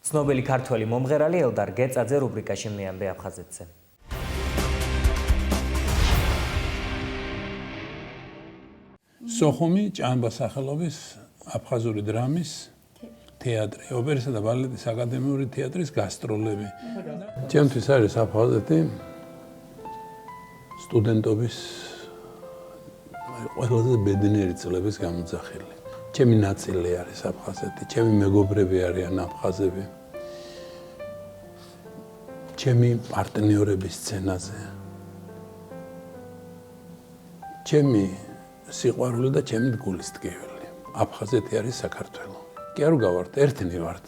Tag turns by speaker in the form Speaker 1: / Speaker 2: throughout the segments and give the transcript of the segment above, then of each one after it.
Speaker 1: ცნობილი ქართველი მომღერალი ელდარ გეწაძე რუბრიკაში მეამბე აფხაზეთზე.
Speaker 2: სოხუმი ჭანბა სახელობის აფხაზური დრამის თეატრი, ოპერისა და ბალეტის აკადემიური თეატრის გასტროლები. ჩემთვის არის აფხაზეთი სტუდენტობის ყველაზე ბედნიერი წლების გამოძახილი. ჩემი ნაწილი არის აფხაზეთი, ჩემი მეგობრები არიან აფხაზები. ჩემი პარტნიორები სცენაზე. ჩემი სიყვარული და ჩემი გულის ტკივილი. აფხაზეთი არის საქართველო. კი არ გავართ, ერთნი ვართ.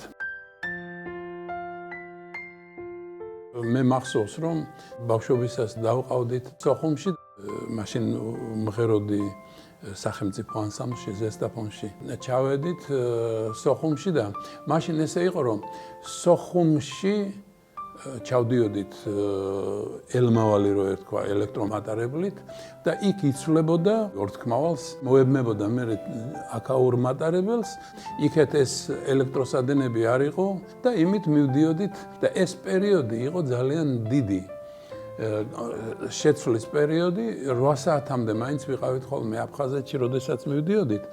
Speaker 2: მე მახსოვს, რომ ბავშვობისას დავყავდით სოხუმში, მაშინ მღეროდი სახელმწიფო ანსამბლში, ზესტაფონში. ჩავედით სოხუმში და მაშინ ესე იყო, რომ სოხუმში ჩავდიოდით ელმავალი რო ერთხვა ელექტრომატარებლით და იქ იცვლებოდა ორთქმავალს, მოებმებოდა მე აკაურ მატარებელს, იქეთ ეს ელექტროსადენები არ იყო და იმით მივდიოდით და ეს პერიოდი იყო ძალიან დიდი. შეცვლის პერიოდი 8 საათამდე მაინც ვიყავით ხოლმე აფხაზეთში, როდესაც მივდიოდით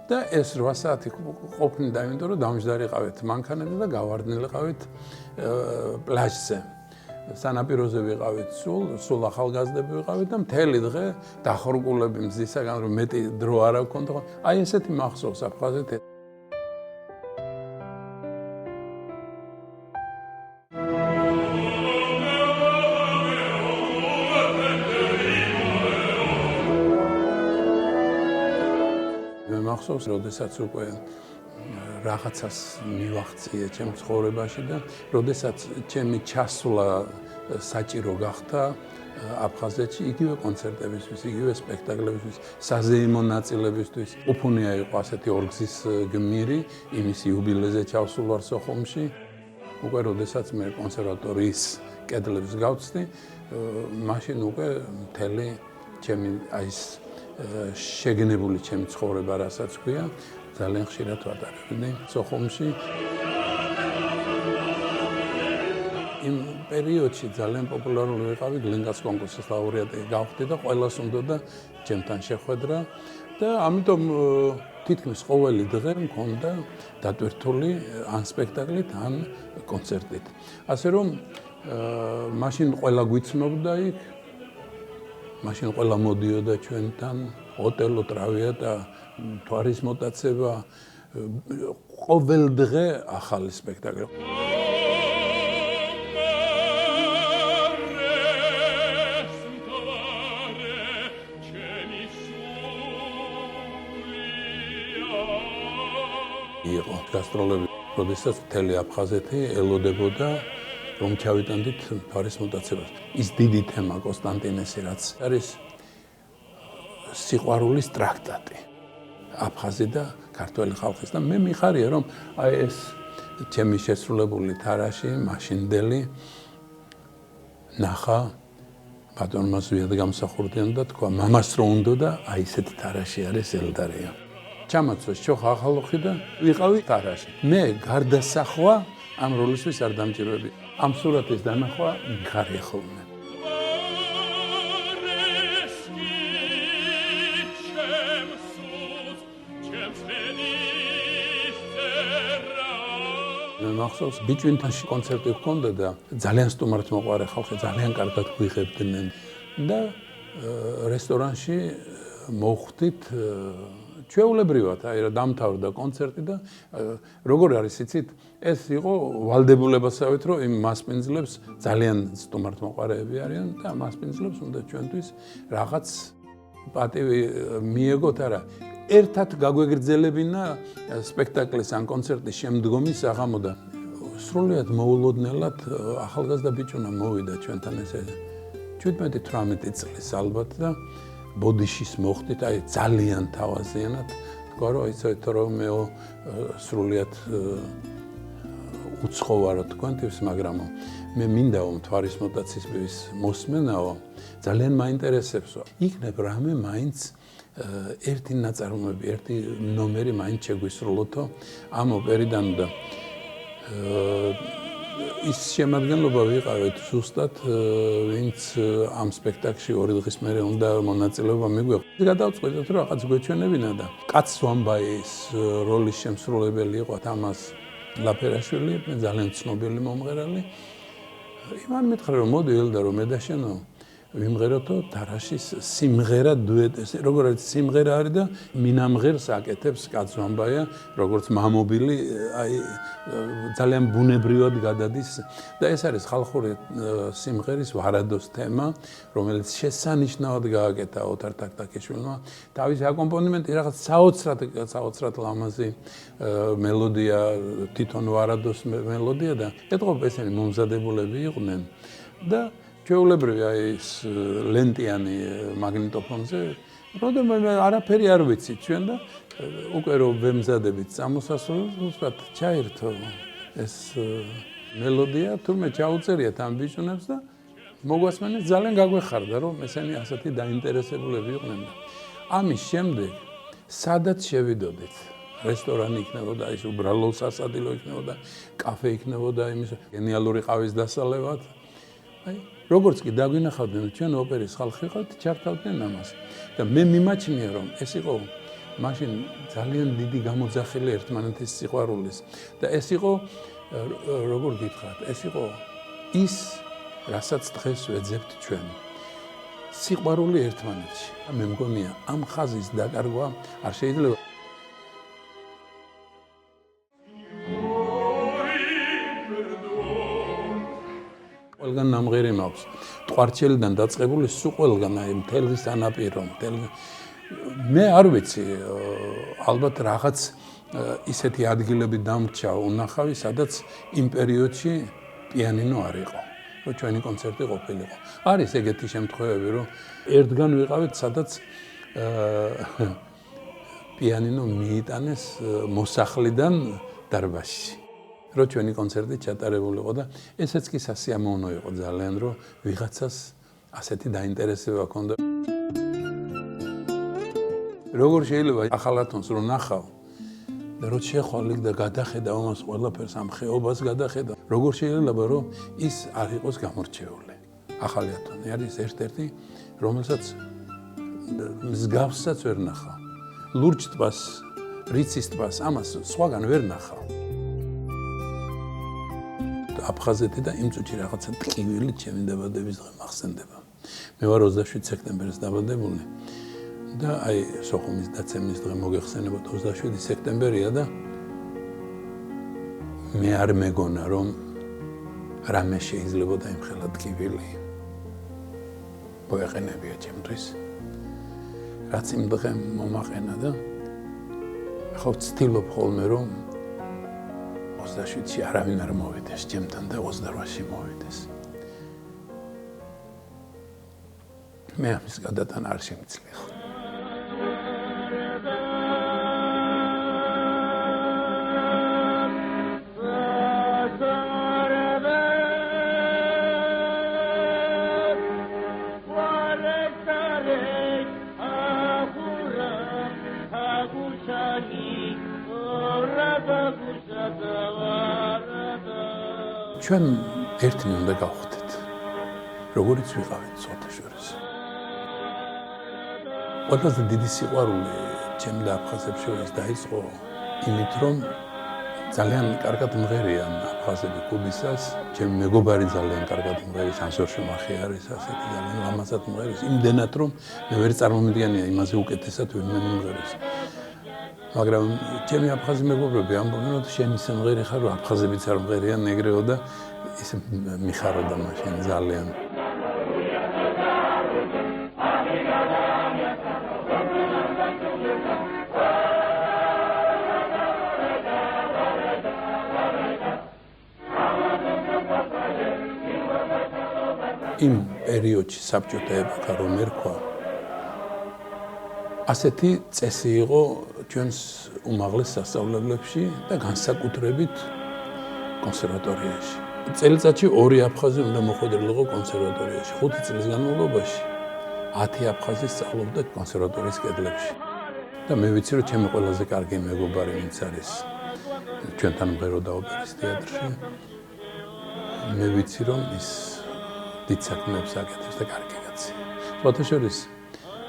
Speaker 2: და ეს 8 საათი ყოფნიდა, იმიტომ რომ დამჯდარიყავით მანქანებზე და გავარდნილიყავით პლაჟზე. სანაპიროზე ვიყავით სულ ახალგაზრდები ვიყავით და მთელი დღე დახურგულები მზისაგან, რომ მეტი დრო არ აქვს. აი ესეთი მახსოვს აფხაზეთი. მახსოვს, როდესაც უკვე რაღაცას მივახციე ჩემ ცხოვრებაში და როდესაც ჩემი ჩასვლა საჭირო გახდა აფხაზეთში, იგივე კონცერტებისთვის, იგივე სპექტაკლებისთვის, საზეიმო ნაწილებისთვის. უფუნია იყო ასეთი ორგზის გმირი, იმის იუბილეზე ჩავსულ ვარ სოხუმში. უკვე როდესაც მე კონსერვატორიის კედლებს გავწვდი, მაშინ უკვე მთელი ჩემი აი ეს შეგნებული ჩემი ცხოვრება, რასაც ქვია, ძალიან ხშირად ვატარებდი სოხუმში. იმ პერიოდში ძალიან პოპულარული ვიყავი, გლენკას კონკურსის ლაურეატი გავხდი და ყველას უნდოდა ჩემთან შეხვედრა და ამიტომ თითქმის ყოველი დღე მქონდა დატვირთული ან სპექტაკლით, ან კონცერტით. ასე რომ მაშინ ყველა გვიცნობდა იქ, მაშინ ყველა მოდიოდა ჩვენთან, ოტელო, ტრავიატა, თვარის მოტაცება, ყოველ დღე ახალი სპექტაკლი. იყო გასტროლები, როდესაც მთელი აფხაზეთი ელოდებოდა რომ ჩავიტანდით თვარის მოტაცებას. ის დიდი თემა კონსტანტინესი, რაც არის სიყვარულის ტრაქტატი აფხაზი და ქართველი ხალხის და მე მიხარია, რომ აი ეს ჩემი შესრულებული თარაში, მაშინდელი ნახა ბატონმა ზვიად გამსახურდიან და თქვა, მამას რო უნდა და აი ესეთი თარაში არის ელდარია. ჩამაცვეს ჩოხა ახალოხი და ვიყავი თარაში. მე გარდასახვა ამ როლისთვის არ დამჭირვები. ამ სურათის დანახვა მიხარია ხოლმე. მე მახსოვს, ბიჭვინთანში კონცერტი ჰქონდა და ძალიან სტუმართმოყვარე ხალხი, ძალიან კარგად გვიღებდნენ და რესტორანში მოვხვდით ჩვეულებრივად, აი რა დამთავრდა კონცერტი და როგორ არის იცით, ეს იყო ვალდებულებასავით, რომ იმ მასპინძლებს ძალიან სტუმართმოყვარეები არიან და მასპინძლებს უნდა ჩვენთვის რაღაც პატივი მიეგოთ, არა. ერთად გაგვეგრძელებინა სპექტაკლის ან კონცერტის შემდგომი საღამო და სრულიად მოულოდნელად ახალგაზრდა ბიჭუნა მოვიდა ჩვენთან ესე 17-18 წლის ალბათ და ბოდიშის მოხდით, აი ძალიან თავაზიანად თქვა, რომ იცით რომ მე სრულიად უცხოვარო თქვენთვის, მაგრამ მე მინდაო მთვარის მოტაციის მოსმენაო, ძალიან მაინტერესებსო. იქნებ რამე მაინც ერთი ნაწარმოები, ერთი ნომერი მაინც შეგვისრულოთო ამ ოპერიდან და ის შემადგენლობა ვიყავით ზუსტად ვინც ამ სპექტაკლში 2 დღის მერე უნდა მონაწილეობა მიგვეღო. გადავწყვეტეთ რომ რაღაც გვეჩვენებინა და კაც ვამბაის როლის შემსრულებელი იყო თამას ლაფერაშვილი, მე ძალიან ცნობილი მომღერალი. იმან მითხრა რომ მოდი ელდარო მე და შენო ვიმღეროთო თარაშის სიმღერა დუეტს. როგორც სიმღერა არის და მინამღერს აკეთებს კაც ვამბაია, როგორც მამობილი, აი ძალიან ბუნებრივად გადადის და ეს არის ხალხური სიმღერის ვარადოს თემა, რომელიც შესანიშნავად გააკეთა ოთარ თაქთაქიშვილმა. თავის აკომპანიმენტი რაღაც საოცრად ლამაზი მელოდია, თვითონ ვარადოს მელოდია და ეტყობ ესენი მომზადებულები იყვნენ და ჩვეულებრივი აი ეს ლენტიანი მაგნიტოფონზე, როდესაც მე არაფერი არ ვიცი ჩვენ და უკვე რომ ვემზადებით წამოსასვლელს, უბრალოდ ჩაერთო ეს მელოდია, თურმე ჩაუწერიათ ამ ბიჭუნებს და მოგვასმენეს ძალიან გაგვეხარდა, რომ ესენი ასეთი დაინტერესებულები იყვნენ და ამის შემდეგ სადაც შევიდოდით, რესტორანი იქნებოდა, ის უბრალო სასადილო იქნებოდა, კაფე იქნებოდა, იმის გენიალური ყავის დასალევად. აი როგორც კი დაგვინახავდნენ ჩვენ ოპერის ხალხი ხართ ჩართავდნენ ამას და მე მიმაჩნია რომ ეს იყო მაშინ ძალიან დიდი გამოძახილი ერთმანეთის სიყვარულის და ეს იყო როგორ გითხრათ ეს იყო ის რასაც დღეს ვეძებთ ჩვენ სიყვარული ერთმანეთში მე მგონია ამ ხაზის დაკარგვა არ შეიძლება ყველგან ნამღერი მაქვს. ტყვარჩელიდან დაწყებული სულ ყველგან აი მთელი სანაპირო, მე არ ვიცი, ალბათ რაღაც ისეთი ადგილები დამრჩა უნახავი, სადაც იმ პერიოდში პიანინო არ იყო, რომ ჩვენი კონცერტი ყოფილიყო. არის ეგეთი შემთხვევები, რომ ერთგან ვიყავით, სადაც პიანინო მიიტანეს მოსახლიდან დარბაზში. რომ ჩვენი კონცერტი ჩატარებულიყო და ესეც კი სასიამოვნო იყო ძალიან რომ ვიღაცას ასეთი დაინტერესება ჰქონდა. როგორ შეიძლება ახალათონს რომ ნახავ და რომ შეხვალ და გადახედა ამას ყველაფერს ამ ხეობას გადახედა. როგორ შეიძლება რომ ის არ იყოს გამორჩეული. ახალათონი არის ერთ-ერთი რომელსაც მსგავსსაც ვერ ნახავ. ლურჯ ტბას, რიცის ტბას ამას სხვაგან ვერ ნახავ. აფხაზეთი და იმ წუთში რაღაცა ტკივილი ჩემი დაბადების დღე მახსენდება. მე ვარ 27 სექტემბერს დაბადებული და აი სოხუმის დაცემის დღე მოგეხსენებათ 27 სექტემბერია და მე არ მეგონა რომ რამე შეიძლება დაიმხელა ტკივილი. მოეყენებია ჩემთვის. რაც იმ დღე მომაყენა და ხო ვცდილობ ხოლმე რომ 27-ში არავინ არ მოვიდეს, ჩემთან და 28-ში მოვიდეს. მე ამის გადატანა არ შემიძლია. ჩვენ ერთნი უნდა გავხდეთ, როგორიც ვიყავით სოთაშორის. ყველაზე დიდი სიყვარული ჩემ და აფხაზებს შორის დაიწყო იმით, რომ ძალიან კარგად მღერია აფხაზები კუბისას, ჩემი მეგობარი ძალიან კარგად მღერის, ანსორ შუმახი არის ასეთი ძალიან ლამაზად მღერის, იმდენად რომ მე ვერ წარმომიდგენია იმაზე უკეთესად ვინმე მიმღეროს. მაგრამ ჩემი აფხაზი მეგობრები ამბობენ, რომ შენი სიმღერი ხარ, რომ აფხაზებიც არ მღერიან ეგრეო და ის მიხაროდა მაშინ ძალიან. იმ პერიოდში საბჭოთა ეპოქა რომ ერქვა ასეთი წესი იყო ჩვენს უმაღლეს სასწავლებლებში და განსაკუთრებით კონსერვატორიაში. წელიწადში 2 აფხაზი უნდა მოხვედრილიყო კონსერვატორიაში. 5 წლის განმავლობაში 10 აფხაზი სწავლობდა კონსერვატორიის კედლებში. და მე ვიცი რომ ჩემი ყველაზე კარგი მეგობარი ვინც არის ჩვენთან მღეროდა ოპერის თეატრში. მე ვიცი რომ ის დიდ საქმეებს აკეთებს და კარგი კაცია. სხვათა შორის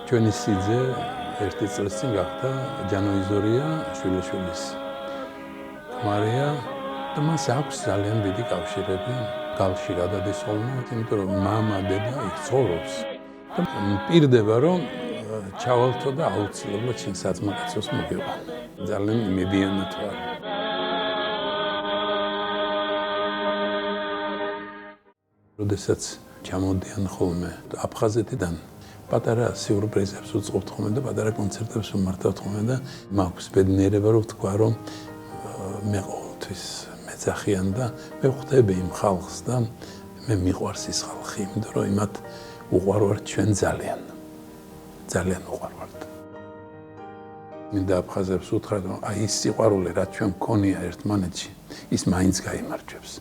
Speaker 2: ჩვენი სიძე ერთი წლის წინ გახდა ჯანო იზორია შვილიშვილის ქმარია და მას აქვს ძალიან დიდი კავშირები გალში გადადის ხოლმე, იმიტომ რომ მამა დედა იქ ცხოვრობს და მპირდება რომ ჩავალთო და აუცილებლად შენ საძმაკაცოს მოგევა. ძალიან იმედიანი თვარ. როდესაც ჩამოდიან ხოლმე აფხაზეთიდან პატარა სიურპრიზებს უწყობთ ხოლმე და პატარა კონცერტებს უმართავთ ხოლმე და მაქვს ბედნიერება რომ ვთქვა რომ მე ყოველთვის მეძახიან და მე ხვდები იმ ხალხს და მე მიყვარს ის ხალხი, იმიტომ რომ იმათ უყვარვართ ჩვენ ძალიან უყვარვართ. მინდა აფხაზებს უთხრათ რომ აი ის სიყვარული რაც ჩვენ გქონია ერთმანეთში ის მაინც გაიმარჯვებს.